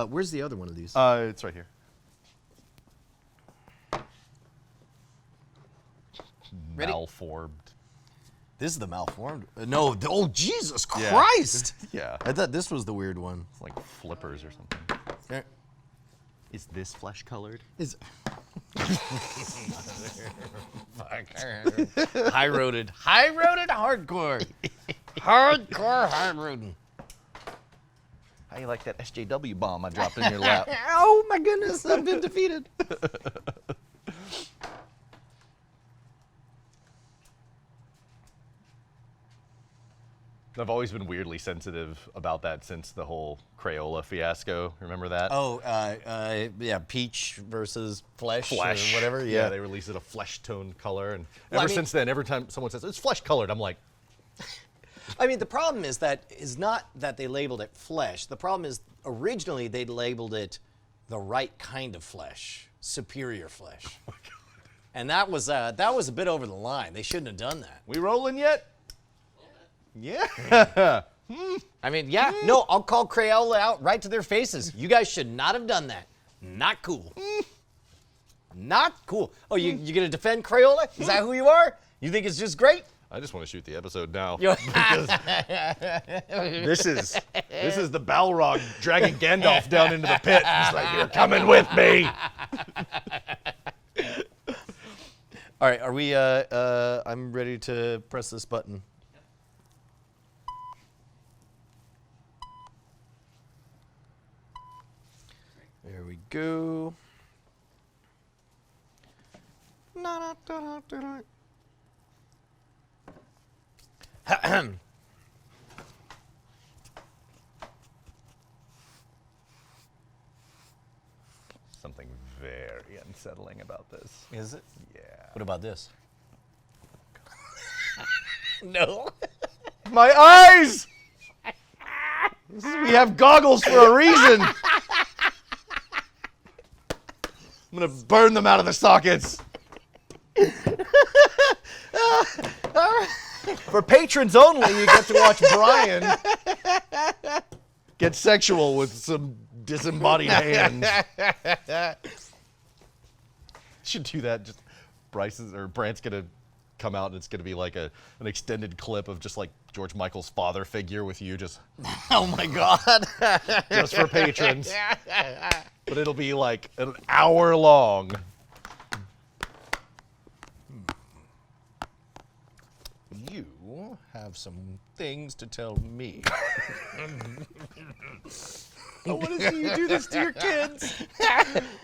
Where's the other one of these? It's right here. Ready? Malformed. This is the malformed. No, oh Jesus Christ! Yeah. I thought this was the weird one. It's like flippers or something. Okay. Is this flesh colored? Is high-roaded, hardcore, high-roading. How you like that SJW bomb I dropped in your lap? Oh my goodness, I've been defeated. I've always been weirdly sensitive about that since the whole Crayola fiasco. Remember that? Oh, yeah, peach versus flesh or Flesh. whatever. Yeah, Yeah. they released it a flesh tone color, and Well, ever since then, every time someone says it's flesh colored, I'm like, I mean, the problem is not that they labeled it flesh. The problem is originally they labeled it the right kind of flesh, superior flesh. Oh my God. And that was a bit over the line. They shouldn't have done that. we rolling yet? Yeah. I mean, yeah, no, I'll call Crayola out right to their faces. You guys should not have done that. Not cool. Not cool. Oh, you gonna defend Crayola? Is that who you are? You think it's just great? I just want to shoot the episode now. You- This is the Balrog dragging Gandalf down into the pit. He's like, you're coming with me. All right, are we? I'm ready to press this button. There we go. Something very unsettling about this. Is it? Yeah. What about this? No. My eyes! We have goggles for a reason. I'm gonna burn them out of the sockets. For patrons only, you get to watch Brian get sexual with some disembodied hands. Should do that. Just Brant's gonna come out and it's gonna be like an extended clip of just like George Michael's father figure with you just Oh my God. just for patrons. But it'll be like an hour long. You have some things to tell me. I want to see you do this to your kids.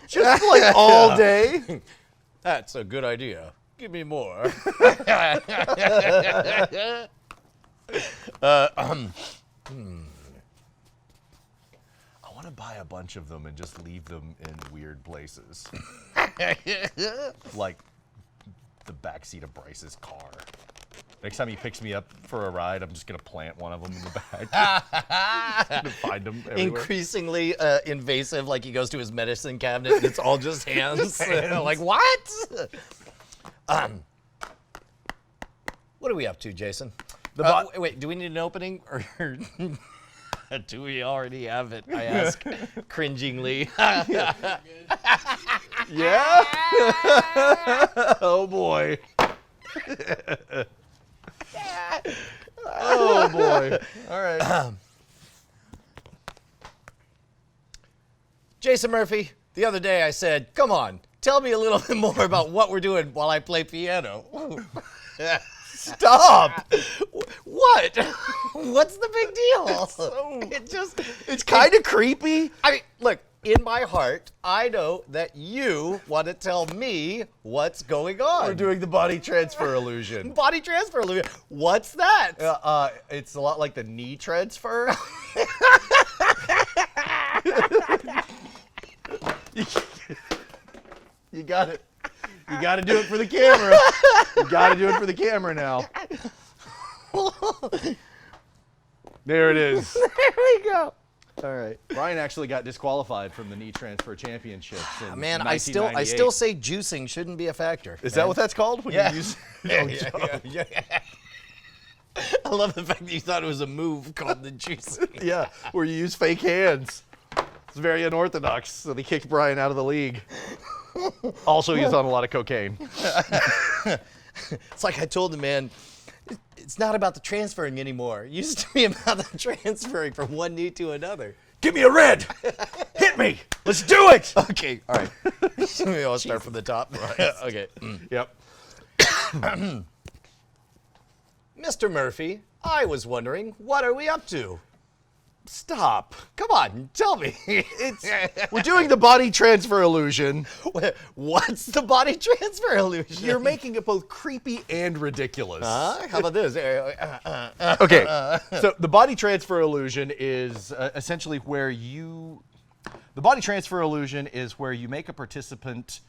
Just like all day. That's a good idea. Give me more. I want to buy a bunch of them and just leave them in weird places. Like the backseat of Bryce's car. Next time he picks me up for a ride, I'm just going to plant one of them in the back. Just gonna find them everywhere. Increasingly invasive, like he goes to his medicine cabinet and it's all just hands. Like, what? What are we up to, Jason? Wait, do we need an opening? Or do we already have it? I ask cringingly. Yeah? Oh, boy. Oh, boy. All right. Jason Murphy, the other day I said, come on, tell me a little bit more about what we're doing while I play piano. Stop. What? What's the big deal? It's kind of creepy. I mean, look, in my heart, I know that you want to tell me what's going on. We're doing the body transfer illusion. Body transfer illusion. What's that? It's a lot like the knee transfer. You got it. You got to do it for the camera. You got to do it for the camera now. There it is. There we go. All right. Brian actually got disqualified from the knee transfer championships. In Man, I still 1998. say juicing shouldn't be a factor. Is that what that's called? When Yeah. you use Yeah. I love the fact that you thought it was a move called the juicy. Yeah, where you use fake hands. It's very unorthodox, so they kicked Brian out of the league. Also, he's on a lot of cocaine. It's like I told the man, it's not about the transferring anymore. It used to be about the transferring from one knee to another. Give me a red! Hit me! Let's do it! Okay, all right. Maybe I'll start from the top. Right. Okay. Yep. Mr. Murphy, I was wondering, what are we up to? Stop. Come on, tell me. We're doing the body transfer illusion. What's the body transfer illusion? You're making it both creepy and ridiculous. How about this? Okay, so the body transfer illusion is essentially where the body transfer illusion is where you make a participant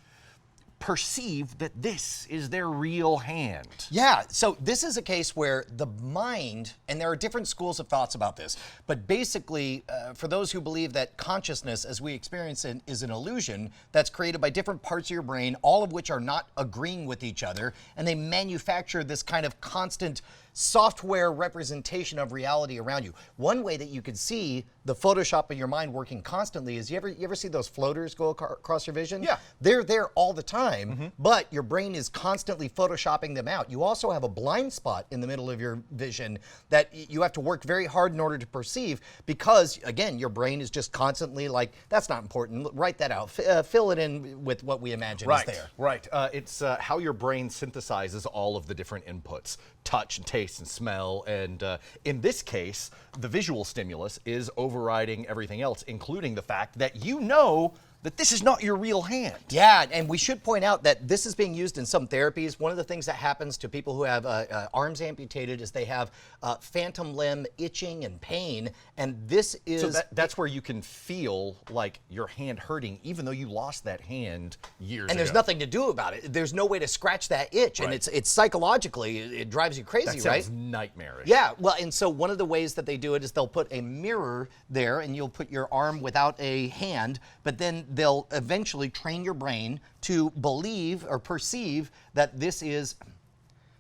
perceive that this is their real hand. Yeah, so this is a case where the mind, and there are different schools of thoughts about this, but basically, for those who believe that consciousness as we experience it is an illusion that's created by different parts of your brain, all of which are not agreeing with each other, and they manufacture this kind of constant software representation of reality around you. One way that you could see the Photoshop in your mind working constantly is you ever see those floaters go across your vision? Yeah. They're there all the time, but your brain is constantly Photoshopping them out. You also have a blind spot in the middle of your vision that you have to work very hard in order to perceive because, again, your brain is just constantly like, that's not important, write that out, fill it in with what we imagine is there. Right. It's how your brain synthesizes all of the different inputs, touch and taste and smell, and in this case, the visual stimulus is overriding everything else, including the fact that you know that this is not your real hand. Yeah, and we should point out that this is being used in some therapies. One of the things that happens to people who have arms amputated is they have phantom limb itching and pain, and this is... So that's where you can feel like your hand hurting, even though you lost that hand years ago. And there's nothing to do about it. There's no way to scratch that itch, and it's psychologically, it drives you crazy, that right? sounds nightmarish. Yeah, well, and so one of the ways that they do it is they'll put a mirror there, and you'll put your arm without a hand, but then they'll eventually train your brain to believe or perceive that this is,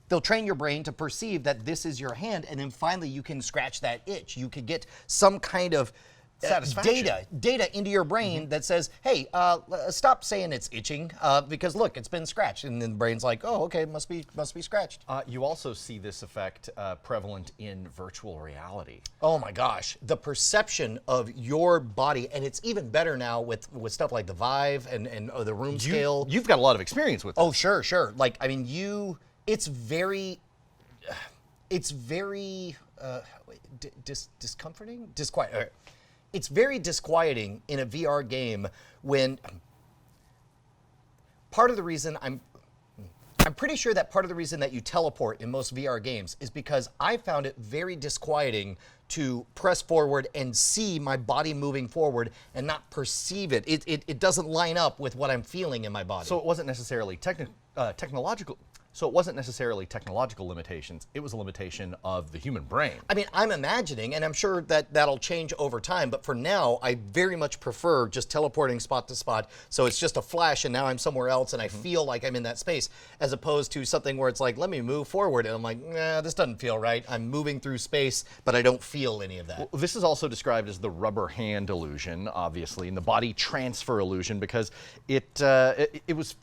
they'll train your brain to perceive that this is your hand, and then finally you can scratch that itch. You could get some kind of data into your brain that says, hey, stop saying it's itching because look, it's been scratched. And then the brain's like, oh, okay, must be scratched. You also see this effect prevalent in virtual reality. Oh my gosh, the perception of your body, and it's even better now with stuff like the Vive and the room scale. You've got a lot of experience with this. Oh, sure. Like, I mean, it's very discomforting? Disquiet. It's very disquieting in a VR game when part of the reason I'm pretty sure that part of the reason that you teleport in most VR games is because I found it very disquieting to press forward and see my body moving forward and not perceive it. It doesn't line up with what I'm feeling in my body. So it wasn't necessarily technological. So it wasn't necessarily technological limitations. It was a limitation of the human brain. I mean, I'm imagining, and I'm sure that that'll change over time, but for now, I very much prefer just teleporting spot to spot, so it's just a flash, and now I'm somewhere else, and I feel like I'm in that space, as opposed to something where it's like, let me move forward, and I'm like, nah, this doesn't feel right. I'm moving through space, but I don't feel any of that. Well, this is also described as the rubber hand illusion, obviously, and the body transfer illusion, because it was...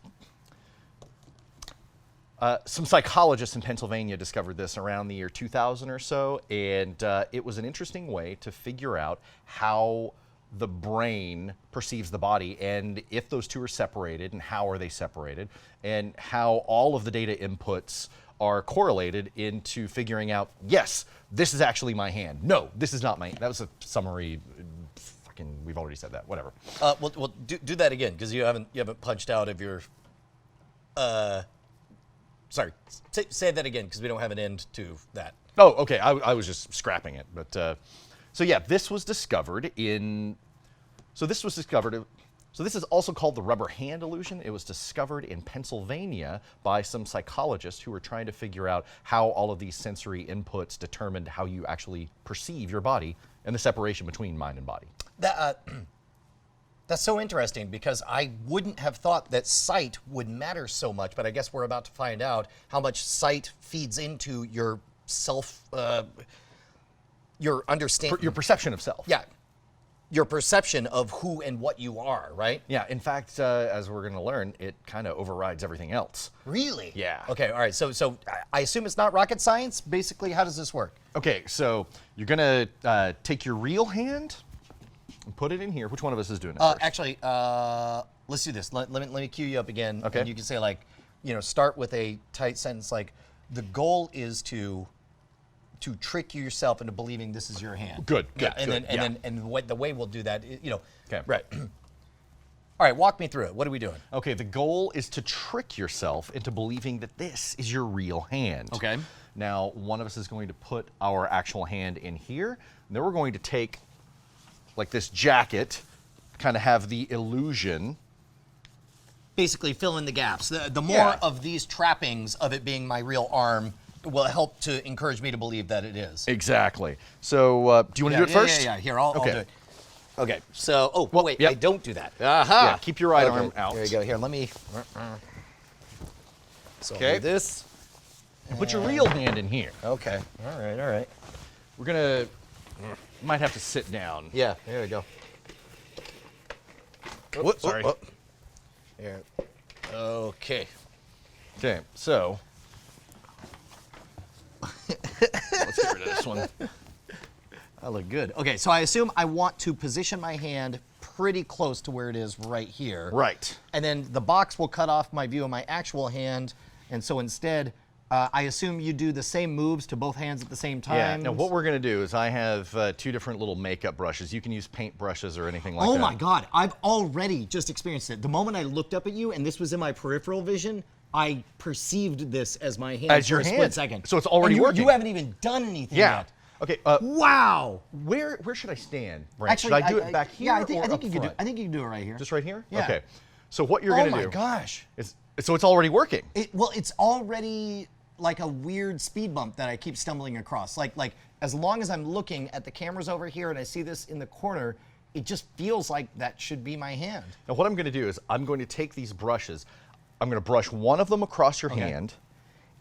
some psychologists in Pennsylvania discovered this around the year 2000 or so, and it was an interesting way to figure out how the brain perceives the body and if those two are separated and how are they separated and how all of the data inputs are correlated into figuring out, yes, this is actually my hand. No, this is not my hand. That was a summary. We've already said that. Whatever. Well, do that again because you haven't punched out of your. Sorry, say that again because we don't have an end to that. Oh, okay. I was just scrapping it, but so yeah, this was discovered in. So this is also called the rubber hand illusion. It was discovered in Pennsylvania by some psychologists who were trying to figure out how all of these sensory inputs determined how you actually perceive your body and the separation between mind and body. That's so interesting because I wouldn't have thought that sight would matter so much, but I guess we're about to find out how much sight feeds into your your understanding, Your perception of self. yeah, your perception of who and what you are, right? Yeah. In fact, as we're going to learn, it kind of overrides everything else. Really? Yeah. Okay. All right. So I assume it's not rocket science. Basically, how does this work? Okay, so you're going to take your real hand and put it in here. Which one of us is doing it first? Actually, let's do this. Let me cue you up again. Okay. And you can say like, start with a tight sentence like, the goal is to trick yourself into believing this is your hand. Good, Yeah. good, And good, yeah. then the way we'll do that, Okay. Right. All right. Walk me through it. What are we doing? Okay, the goal is to trick yourself into believing that this is your real hand. Okay. Now, one of us is going to put our actual hand in here, and then we're going to take, like this jacket, kind of have the illusion. Basically, fill in the gaps. The more Yeah. of these trappings of it being my real arm will help to encourage me to believe that it is. Exactly. So, do you want to do it first? Yeah. Here, I'll do Okay. it. Okay. So, wait. yep. I don't do that. Aha! Yeah, keep your right arm out. There you go. Here, let me. So I'll Okay. do this. And put your real hand in here. Okay. All right. We're gonna, might have to sit down. Yeah. There we go. Whoop, sorry. Here. Okay. Okay, so let's get rid of this one. I look good. Okay. So I assume I want to position my hand pretty close to where it is right here. Right. And then the box will cut off my view of my actual hand. And so instead, I assume you do the same moves to both hands at the same time. Yeah. Now what we're gonna do is I have two different little makeup brushes. You can use paint brushes or anything like that. Oh my God, I've already just experienced it. The moment I looked up at you and this was in my peripheral vision, I perceived this as my hand As for your a split hand. second. So it's already And you, working. You haven't even done anything Yeah. yet. Okay. Wow. Where should I stand, Brent? Actually, should I do it back here Yeah, I or think up you could do. front? I think you can do it right here. Just right here? Yeah. Okay. So what you're Oh gonna my do gosh. is, so it's already working. Well, it's already like a weird speed bump that I keep stumbling across. Like as long as I'm looking at the cameras over here and I see this in the corner, it just feels like that should be my hand. Now what I'm gonna do is I'm going to take these brushes, I'm gonna brush one of them across your hand,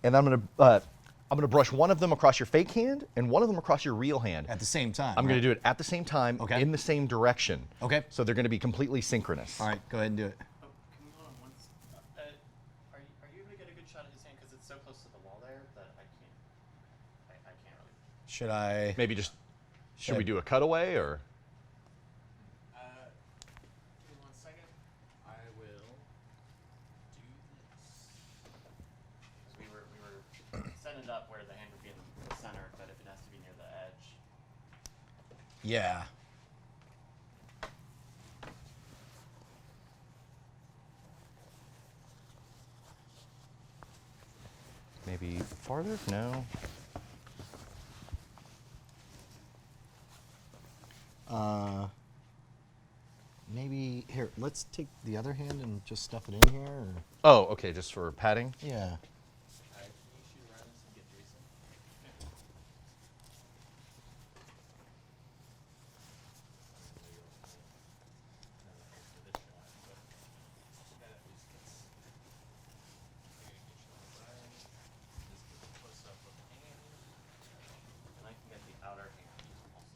and I'm gonna brush one of them across your fake hand and one of them across your real hand. At the same time. I'm gonna do it at the same time, Okay. in the same direction. Okay. So they're gonna be completely synchronous. All right, go ahead and do it. Oh, can we hold on one are you able to get a good shot of his hand? Because it's so close to the wall there that I can't really. Should I? Maybe just, should we Good. do a cutaway or? Give me 1 second. I will do this. We were setting it up where the hand would be in the center, but if it has to be near the edge. Yeah. Maybe farther? No. Maybe here. Let's take the other hand and just stuff it in here. Or, Oh, okay, just for padding? yeah. Alright, can you shoot around this and get Jason? And I can get the outer hand also.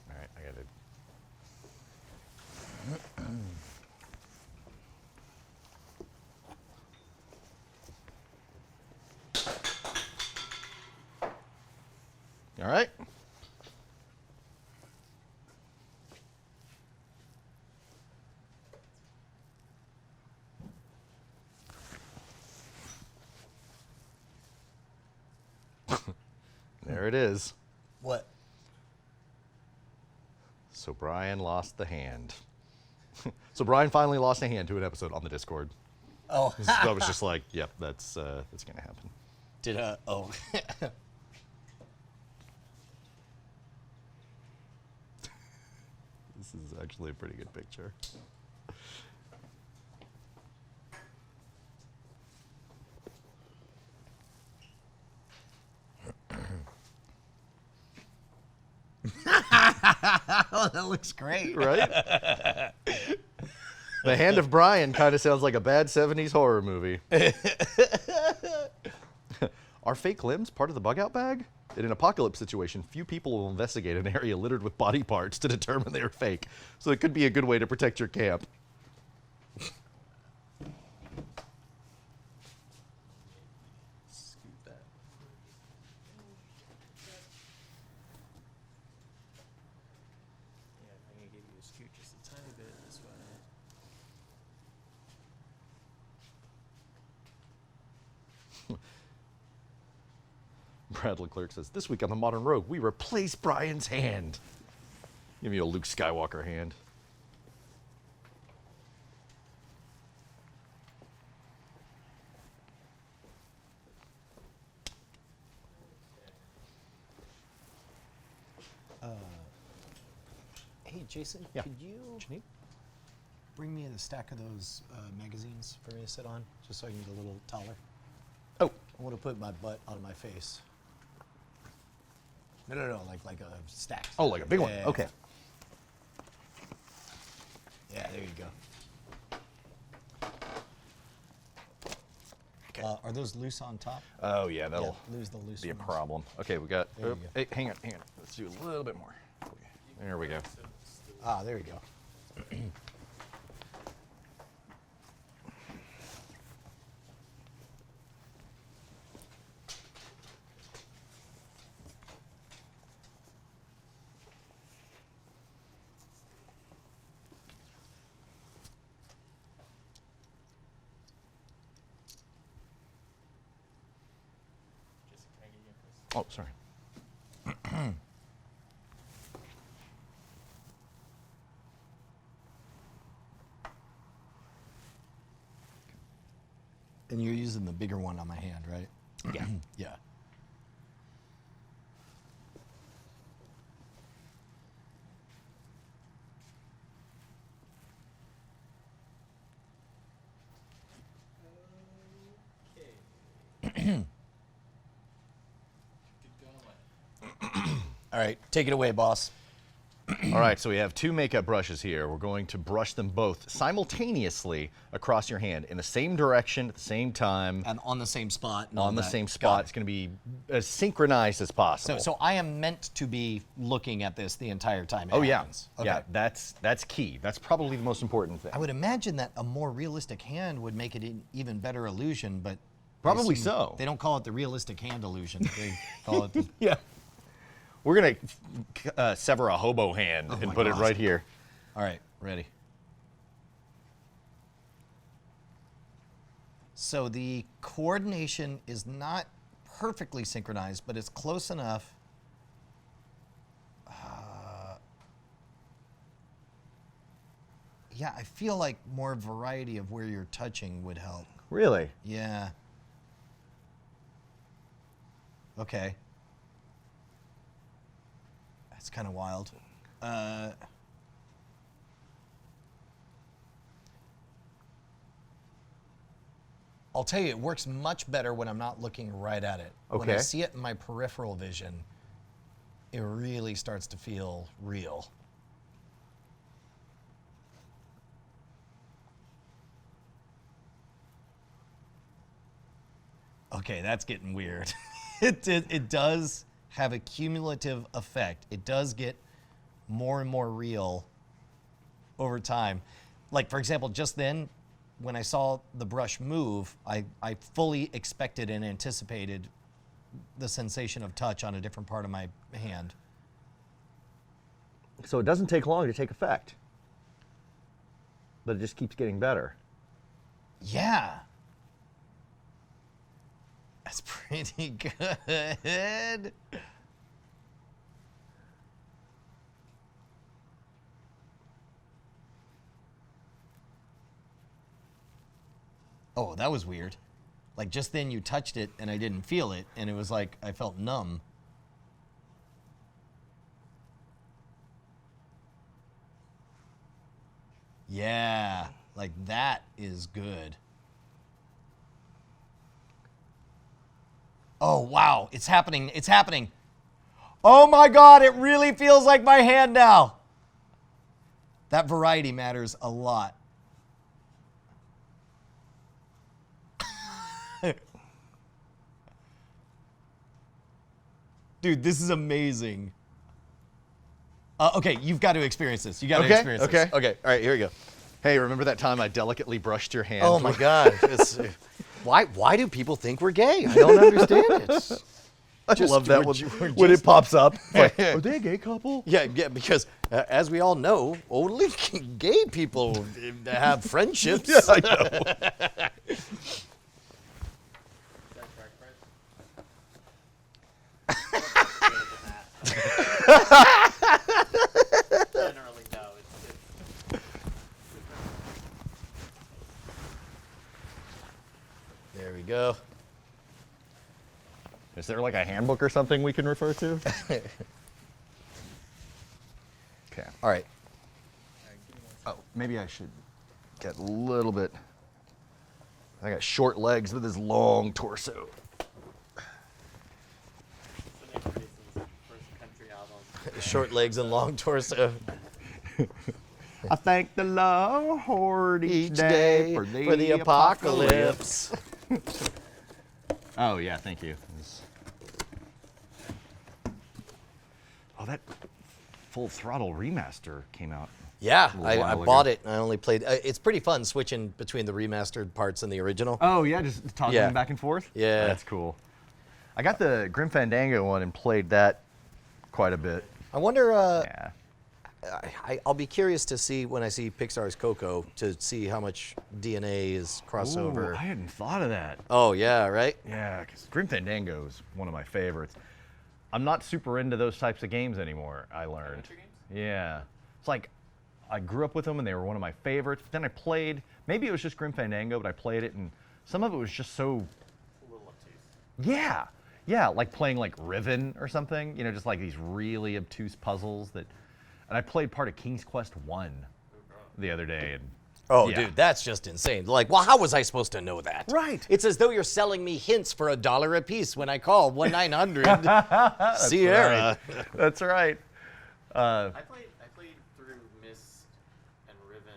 All right, I got it. All right. There it is. What? So Brian lost the hand. So Brian finally lost a hand to an episode on the Discord. Oh. I was just like, yep, that's gonna happen. Did oh. This is actually a pretty good picture. Oh, that looks great. Right? The hand of Brian kind of sounds like a bad 70s horror movie. Are fake limbs part of the bug out bag? In an apocalypse situation, few people will investigate an area littered with body parts to determine they are fake. So it could be a good way to protect your camp. Scoot that. Yeah, I'm gonna give you a scoot just a tiny bit this way. Brad Leclerc says, this week on the Modern Rogue, we replace Brian's hand. Give me a Luke Skywalker hand. Hey, Jason, Yeah. could you What you need? bring me a stack of those magazines for me to sit on, just so I can get a little taller? Oh, I want to put my butt on my face. No, like a stack. oh, like a big one. Yeah. Okay. Yeah, there you go. Okay. Are those loose on top? Oh yeah, that'll lose the loose be a ones. problem. Okay, we got. There you go. Hey, hang on. Let's do a little bit more. There we go. Ah, there you go. Just can I get you a Oh, sorry. And you're using the bigger one on my hand, right? Yeah. Yeah. Okay. Good going. All right, take it away, boss. All right, so we have two makeup brushes here. We're going to brush them both simultaneously across your hand in the same direction at the same time And on the same spot. and all on the that. same Got spot. it. It's going to be as synchronized as possible. So I am meant to be looking at this the entire time. It oh yeah, happens. Okay. yeah. That's key. That's probably the most important thing. I would imagine that a more realistic hand would make it an even better illusion, but Probably they so. They don't call it the realistic hand illusion. They call it the, Yeah. We're gonna sever a hobo hand and my put it gosh. right here. All right, ready. So the coordination is not perfectly synchronized, but it's close enough. Yeah, I feel like more variety of where you're touching would help. Really? Yeah. Okay. That's kind of wild. I'll tell you, it works much better when I'm not looking right at it. When I Okay. see it in my peripheral vision, it really starts to feel real. Okay, that's getting weird. It does have a cumulative effect. It does get more and more real over time. Like, for example, just then, when I saw the brush move, I fully expected and anticipated the sensation of touch on a different part of my hand. So it doesn't take long to take effect, but it just keeps getting better. Yeah. That's pretty good. Oh, that was weird. Like just then you touched it and I didn't feel it, and it was like I felt numb. Yeah, like that is good. Oh, wow, it's happening, it's happening. Oh my God, it really feels like my hand now. That variety matters a lot. Dude, this is amazing. Okay, you've got to experience this. You got to experience this. Okay. All right, here we go. Hey, remember that time I delicately brushed your hand? Oh my God. Why do people think we're gay? I don't understand it. I Just- love that we're when it just- pops up. Like, are they a gay couple? Yeah, because as we all know, only gay people have friendships. Yeah, I know. Is that correct, Bryce? Generally, no. It's There we go. Is there like a handbook or something we can refer to? Okay. All right. Oh, maybe I should get a little bit. I got short legs with this long torso. the name of Jason's first country album. Short legs and long torso. I thank the Lord Each day for the apocalypse. Oh yeah, thank you. Oh, that Full Throttle remaster came out. Yeah, A little I while bought ago. it. I only played. It's pretty fun switching between the remastered parts and the original. Oh yeah, just toggling Yeah. back and forth. Yeah. That's cool. I got the Grim Fandango one and played that quite a bit. I wonder. Yeah. I'll be curious to see when I see Pixar's Coco to see how much DNA is crossover. Ooh, I hadn't thought of that. Oh yeah, right. Yeah, because Grim Fandango is one of my favorites. I'm not super into those types of games anymore, I learned. Adventure games? Yeah. It's like, I grew up with them and they were one of my favorites. Then I played, maybe it was just Grim Fandango, but I played it and some of it was just so, A little obtuse. yeah. Yeah, like playing like Riven or something, you know, just like these really obtuse puzzles that, and I played part of King's Quest 1 the other day. And Oh, yeah. dude, that's just insane. Like, well, how was I supposed to know that? Right. It's as though you're selling me hints for $1 a piece when I call 1-900 Sierra. Right. That's right. I played through Myst and Riven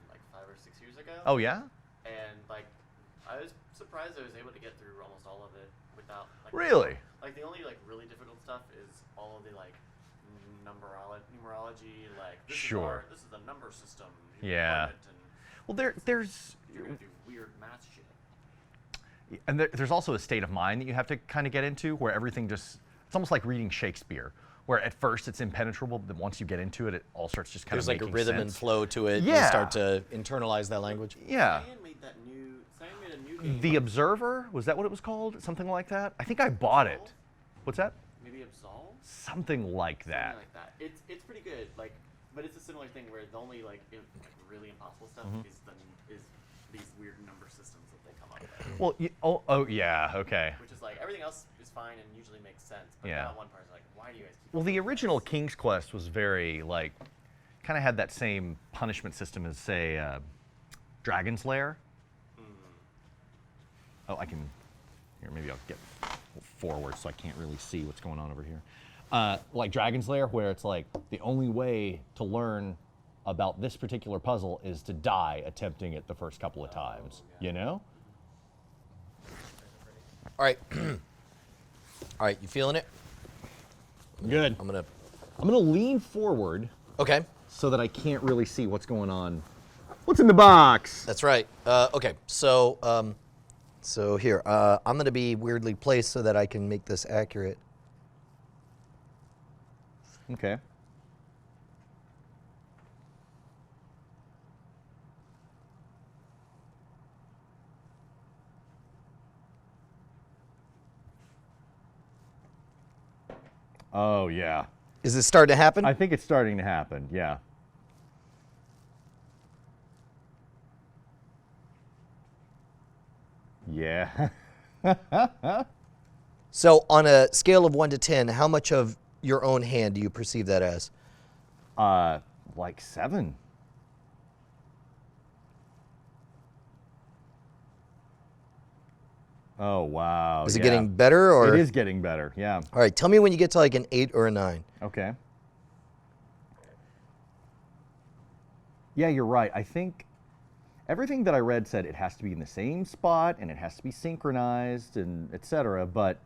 like 5 or 6 years ago. Oh yeah? And like, I was surprised I was able to get through almost all of it without like. Really? Like the only like really difficult stuff is all of the like numerology, like Sure. this is the number system. Yeah. And Well, there's, you're gonna do weird math shit. and there's also a state of mind that you have to kind of get into where everything just, it's almost like reading Shakespeare, where at first it's impenetrable, but once you get into it, it all starts just kind There's of like a making rhythm and sense. flow to it. You Yeah. start to internalize that language. Yeah. Cyan made that new. Cyan made a new game. The Observer, was that what it was called? Something like that? I think I bought it. What's that? Maybe Absolve. Something like that. Something like that. It's pretty good. Like, but it's a similar thing where the only like really impossible stuff Mm-hmm. is these weird number systems that they come up with, Well, oh yeah, okay. which is like everything else is fine and usually makes sense. But Yeah. that one part is like, why do you guys keep? Well, the doing original this? King's Quest was very, like, kind of had that same punishment system as, say, Dragon's Lair. Oh, I can, here, maybe I'll get forward so I can't really see what's going on over here. Like Dragon's Lair, where it's like, the only way to learn about this particular puzzle is to die attempting it the first couple of times, you know? All right. All right, you feeling it? Good. I'm gonna. I'm gonna lean forward Okay, so that I can't really see what's going on. What's in the box? that's right. Okay, so here, I'm gonna be weirdly placed so that I can make this accurate. Okay. Oh, yeah. Is this starting to happen? I think it's starting to happen, yeah. Yeah. So on a scale of 1 to 10, how much of your own hand do you perceive that as? Like 7. Oh, wow. Is it yeah. getting better or? It is getting better, yeah. All right, tell me when you get to like an 8 or a 9. Okay. Yeah, you're right. I think everything that I read said it has to be in the same spot and it has to be synchronized and etc. But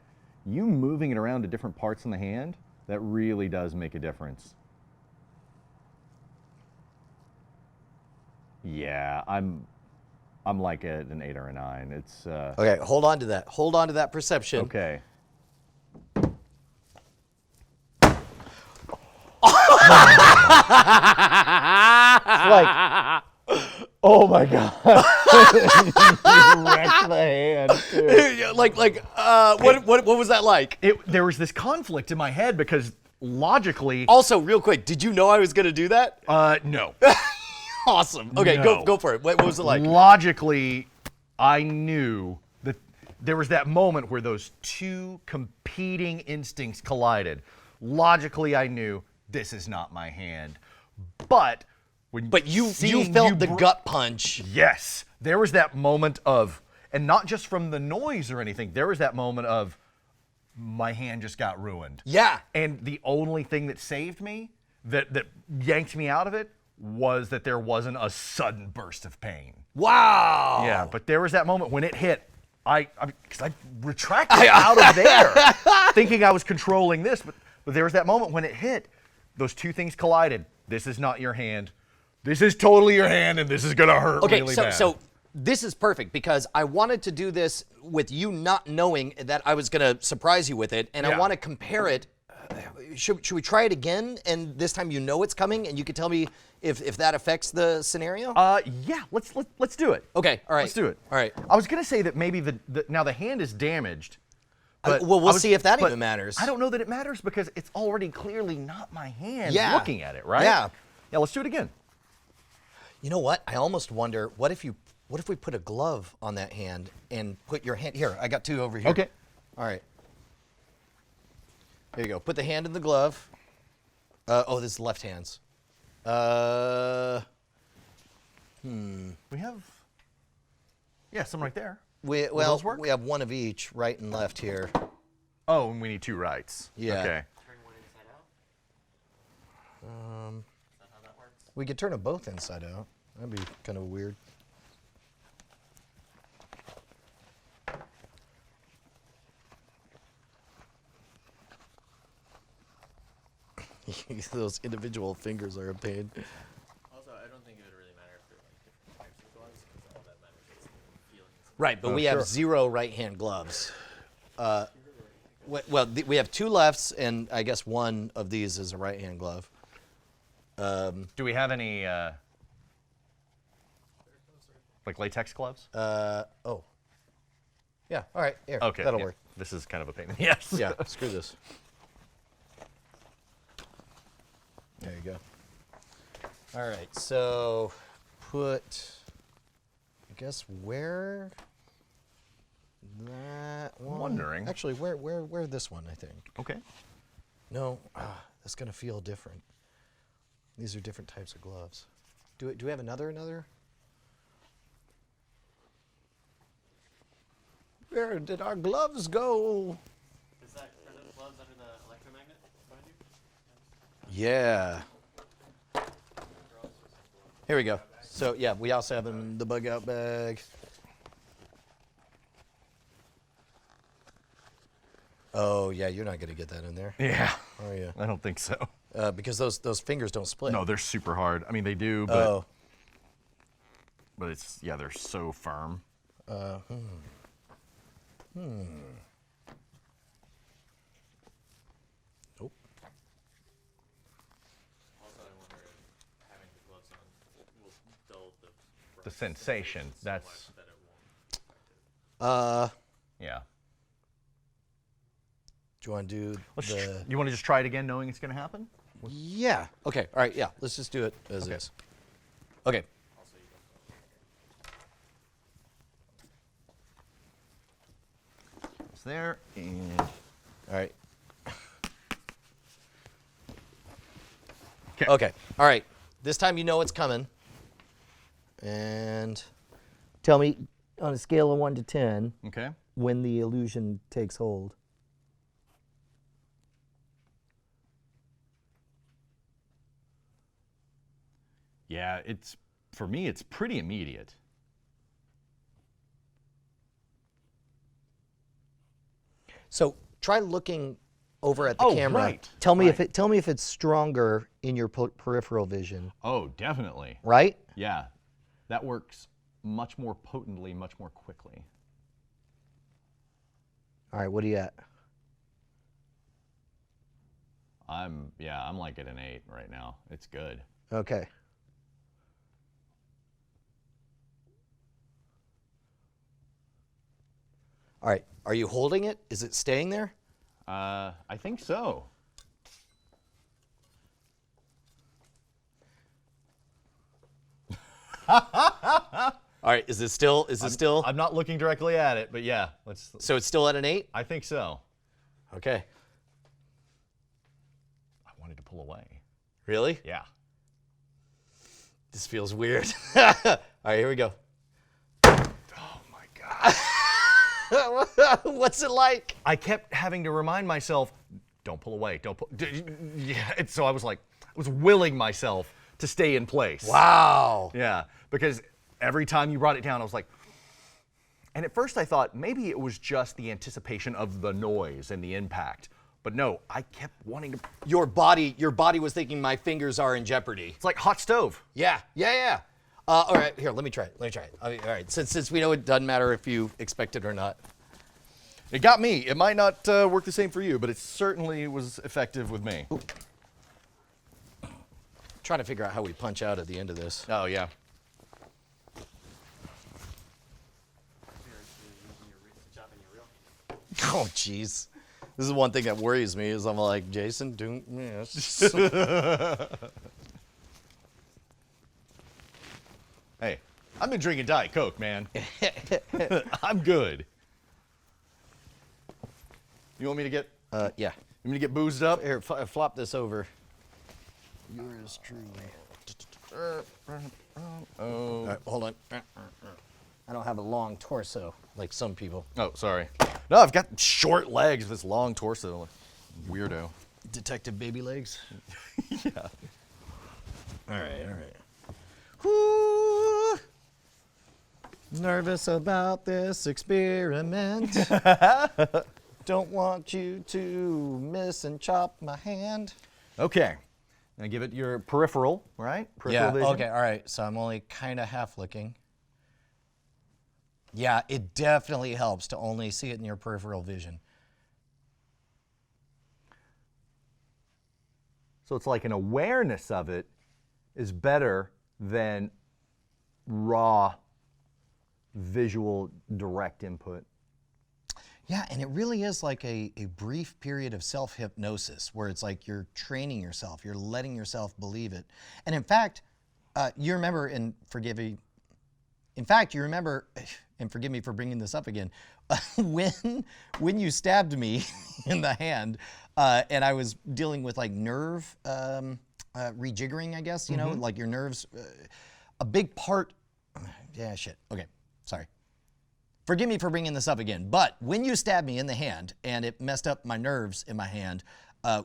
you moving it around to different parts in the hand, that really does make a difference. Yeah, I'm like an 8 or a 9. It's Okay, hold on to that. Hold on to that perception. okay. Like, oh my god! You wrecked the hand. Too. What was that like? There was this conflict in my head because logically, Also, real quick, did you know I was going to do that? no. Awesome. Okay, No. go for it. What was it like? Logically, I knew that there was that moment where those two competing instincts collided. Logically, I knew this is not my hand. But when You seeing felt you the gut punch. Yes, there was that moment of, and not just from the noise or anything. There was that moment of, my hand just got ruined. Yeah. And the only thing that saved me, that yanked me out of it, was that there wasn't a sudden burst of pain. Wow. Yeah, but there was that moment when it hit. Because I retracted out of there, thinking I was controlling this, but there was that moment when it hit. Those two things collided. This is not your hand. This is totally your hand, and this is gonna hurt really bad. So this is perfect because I wanted to do this with you not knowing that I was going to surprise you with it, and I Yeah. want to compare it. Should we try it again? And this time you know it's coming, and you can tell me if that affects the scenario. Yeah, let's do it. Okay, all right. Let's do it. All right. I was gonna say that maybe now the hand is damaged. But Well, we'll I was- see if that but even matters. I don't know that it matters because it's already clearly not my hand Yeah. looking at it, right? Yeah. Yeah, let's do it again. You know what? I almost wonder what if we put a glove on that hand and put your hand here. I got 2 over here. Okay. All right. There you go. Put the hand in the glove. Oh, this is left hands. We have, some right there. Well, those work? we have 1 of each, right and left here. Oh, and we need 2 rights. Yeah. Okay. Turn one inside out. Is that how that works? We could turn them both inside out. That'd be kind of weird. Those individual fingers are a pain. Also, I don't think it would really matter if they're like different types of gloves, because all that matters is the feelings. Right, but Oh, we have sure. 0 right-hand gloves. Well, we have 2 lefts, and I guess 1 of these is a right-hand glove. Do we have any like latex gloves? Oh. Yeah, all right, here, Okay. that'll yeah. work. This is kind of a pain in the ass. Yeah, screw this. There you go. All right, so put, I guess, where that one. wondering. Actually, where this one, I think. Okay. No, that's gonna feel different. These are different types of gloves. Do we have another? Where did our gloves go? Is that are those gloves under the electromagnet behind you? Yeah. Here we go. So yeah, we also have them in the bug out bag. Oh yeah, you're not gonna get that in there, Yeah. are you? I don't think so. Because those fingers don't split. No, they're super hard. I mean, they do, but Oh. but it's they're so firm. Nope. Also, I wonder if having the gloves on will dull The sensation. so That's much that it won't. yeah. Do you want to do Let's the? you want to just try it again, knowing it's going to happen? Yeah. Okay. All right. Yeah. Let's just do it as is. Okay. Also, you don't go. Almost there. And All right. okay. Okay. All right. This time you know it's coming. And tell me on a scale of 1 to 10 Okay. when the illusion takes hold. Yeah, for me, it's pretty immediate. So try looking over at the Oh, camera. right, Tell me right. tell me if it's stronger in your peripheral vision, Oh, definitely. right? Yeah, that works much more potently, much more quickly. All right, what are you at? I'm like at an 8 right now. It's good. Okay. All right, are you holding it? Is it staying there? I think so. All right, is it still? I'm not looking directly at it, but yeah, let's. So it's still at an 8? I think so. Okay. I wanted to pull away. Really? Yeah. This feels weird. All right, here we go. Oh my God. What's it like? I kept having to remind myself, don't pull away, don't pull. Yeah, and so I was willing myself to stay in place. Wow. Yeah, because every time you brought it down, I was like, and at first I thought maybe it was just the anticipation of the noise and the impact. But no, I kept wanting to. Your body was thinking my fingers are in jeopardy. It's like hot stove. Yeah. All right, here, let me try it. All right, since we know it doesn't matter if you expect it or not. It got me. It might not work the same for you, but it certainly was effective with me. Ooh. Trying to figure out how we punch out at the end of this. Oh, yeah. Oh, jeez. This is one thing that worries me is I'm like, Jason, do yes. Hey, I've been drinking Diet Coke, man. I'm good. You want me to get? Yeah. You want me to get boozed up? Here, flop this over. Yours truly. Oh. All right, hold on. I don't have a long torso like some people. Oh, sorry. No, I've got short legs with this long torso. Weirdo. Detective baby legs. Yeah. All right. Whoo! Nervous about this experiment. Don't want you to miss and chop my hand. Okay. Now give it your peripheral, right? Peripheral vision. Okay, all right. So I'm only kind of half looking. Yeah, it definitely helps to only see it in your peripheral vision. So it's like an awareness of it is better than raw visual direct input. Yeah, and it really is like a brief period of self-hypnosis where it's like you're training yourself, you're letting yourself believe it. And in fact, you remember, and forgive me for bringing this up again, when you stabbed me in the hand, and I was dealing with like nerve rejiggering, I guess, you know, like your nerves, a big part, yeah, shit, okay, sorry. Forgive me for bringing this up again, but when you stabbed me in the hand and it messed up my nerves in my hand,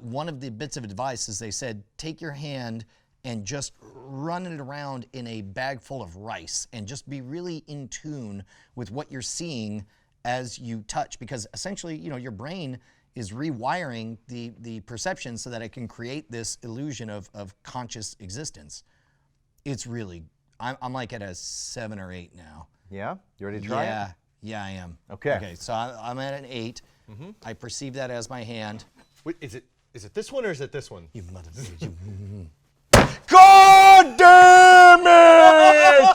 one of the bits of advice is they said, take your hand and just run it around in a bag full of rice and just be really in tune with what you're seeing as you touch, because essentially, you know, your brain is rewiring the perception so that it can create this illusion of conscious existence. It's really, I'm like at a 7 or 8 now. Yeah? You ready to try it? Yeah, I am. Okay. Okay, so I'm at an 8. I perceive that as my hand. Wait, is it this one or is it this one? You mother. You. God damn it!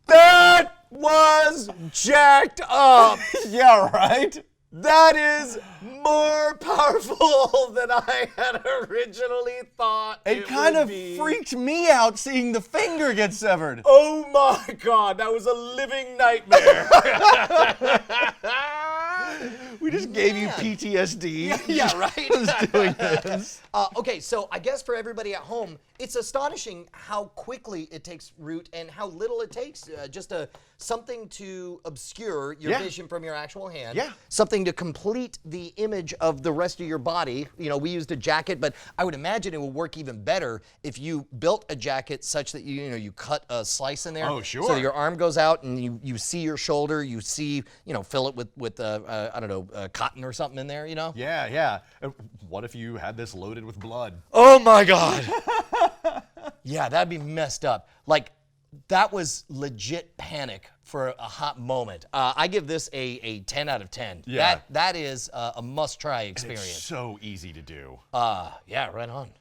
That was jacked up. Yeah, right? That is more powerful than I had originally thought. It kind would of be. freaked me out seeing the finger get severed. Oh my God, that was a living nightmare. We just gave you Man. PTSD. Yeah, right? Just doing this. Okay, so I guess for everybody at home, it's astonishing how quickly it takes root and how little it takes. Just something to obscure your Yeah. vision from your actual hand. Yeah. Something to complete the image of the rest of your body. You know, we used a jacket, but I would imagine it would work even better if you built a jacket such that you cut a slice in there. Oh, sure. So your arm goes out and you see your shoulder. You see, fill it with I don't know, cotton or something in there. Yeah, yeah. What if you had this loaded with blood? Oh my God. Yeah, that'd be messed up. Like, that was legit panic for a hot moment. I give this a 10 out of 10. Yeah. That is a must-try It's experience. so easy to do. Yeah, right on.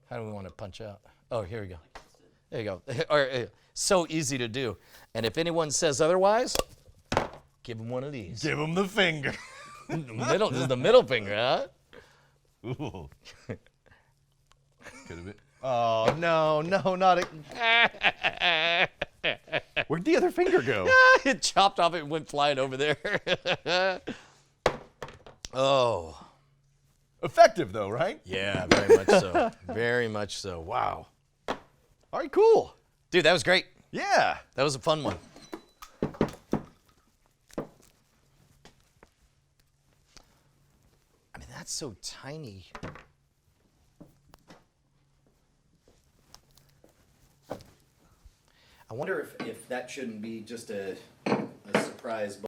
How do we want to punch out? Oh, here we go. There you go. So easy to do. And if anyone says otherwise, give them one of these. Give him the finger. This is the middle finger, huh? Ooh. Could have been. Oh, no, not it. Where'd the other finger go? It chopped off. It went flying over there. Oh. Effective, though, right? Yeah, very much so. Very much so. Wow. All right, cool. Dude, that was great. Yeah. That was a fun one. I mean, that's so tiny. I wonder if that shouldn't be just a surprise